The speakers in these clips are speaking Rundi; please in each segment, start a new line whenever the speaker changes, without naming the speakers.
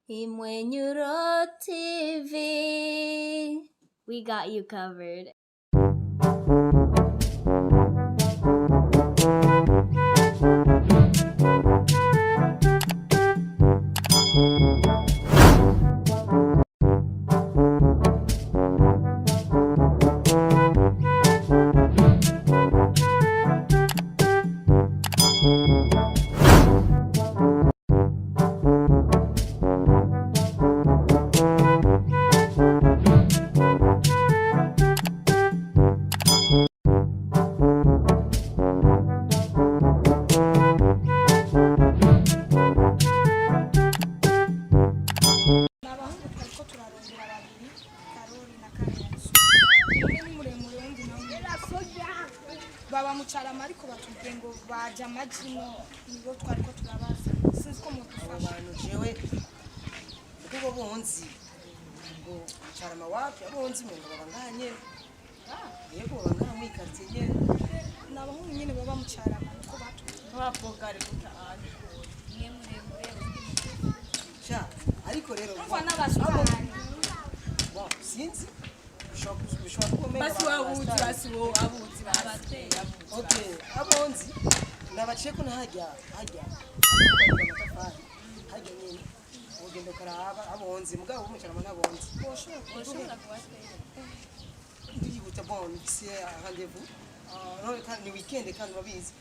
Imwenyuro TV. We got you covered.
Baba mucarama ariko batubwiye ngo baje amajino nibo twariko turabaza sinzi ko mudufasha
abantu jewe kuko bonzi ngo mucarama wapi abonzi ngo baba nganye yego baba ngamwe quartier nyene
nabahungu nyene baba mucarama niko batubwiye
bapogare kutaani
niye muremure
cha ariko rero
umva n'abasukari
bon sinzi ushobora kumenya
basi wabuzi basi wo abuzi babateye
okay abonzi nabaciye ko hajya amatafari hajya nyine ugenda karaba abonzi mugabo umucarama nabonzi
ushobora kubatera
ndibuta bon c'est rendez-vous none kandi ni weekend kandi babizi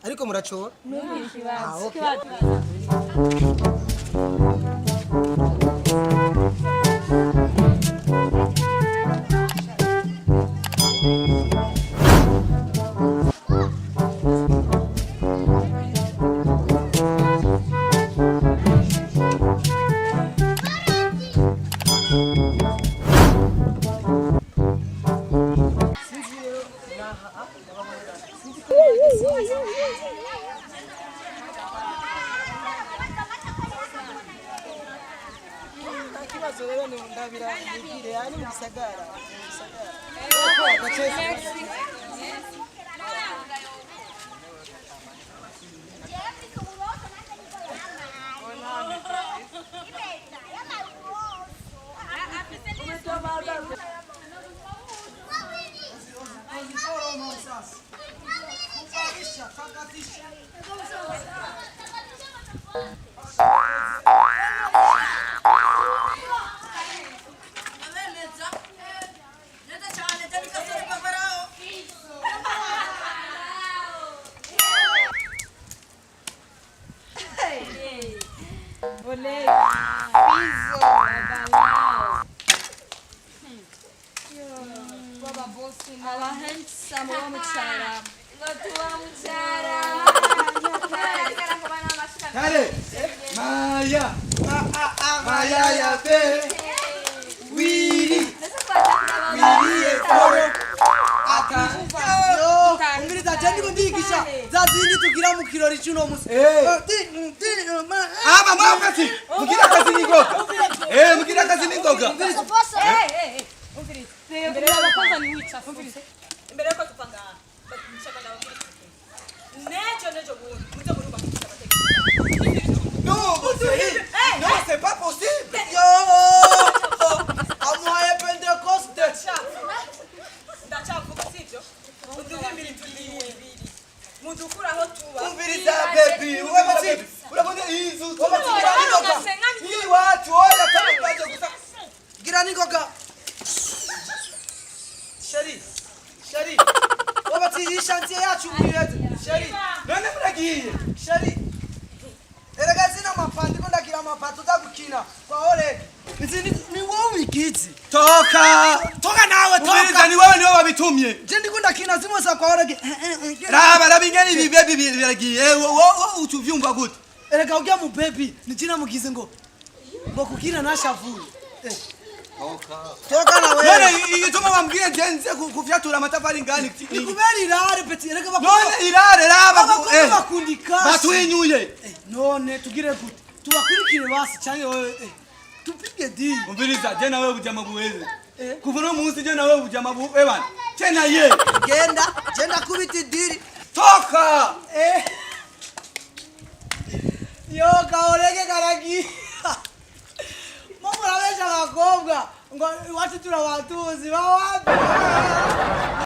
ariko muracora
Nuri kibazo.
kibazo rero ni ndabira nigire yani mu gisagara
Olé
baba bosi
aba handsome wa mucarama watu wa mucarama
Kale, Maya, Maya ya be, Wiri eforo,
Ngiriza jendi kundigisha zazindi tugira mu kirori cyuno musi
Makati, mugira kazi ningoga, mugira kazi ningoga.
mbere y'abakozi ni wica
Imbere yuko tupanga nshaka nawe nejo muze muruba kugisha amateka
Non, c'est pas possible.
yo amoye Pentecoste
ndacavuga sivyo uduhimbira tuliye mudukuraho tuba
Umviriza baby, wewe urabona izu, hii watu oya kama baje gusa.
gira ningoga Shari wabati iyi chantier yacu mwireze Shari
None muragiye.
Shari erega zina mapandiko ndagira mapato uzagukina kwa ole ni wowe ikizi
Toka nawe tumiriza ni wewe niwe wabitumye.
je ndikunda kina zimwe za kwa ole
Raba ingeni ibi baby biragiye. Wowe utuvyumva gute?
erega ujya mu baby ni jina mugize ngo kukina nashavuye toka na wewe
None igituma bambwiye jenze kuvyatura amatafari ngani.
nikubera irare peti erega
None irare raba
bakundika
batuinyuye.
none tugire gute tubakurikire basi cyane wewe tupige di
Umviriza je nawe bujama buweze. Kuva no munsi je nawe bujama buwe bana. Tena ye.
genda kubita diri
Toka.
yo kaoleke karagi
ngo iwacu turabatuzi bawapi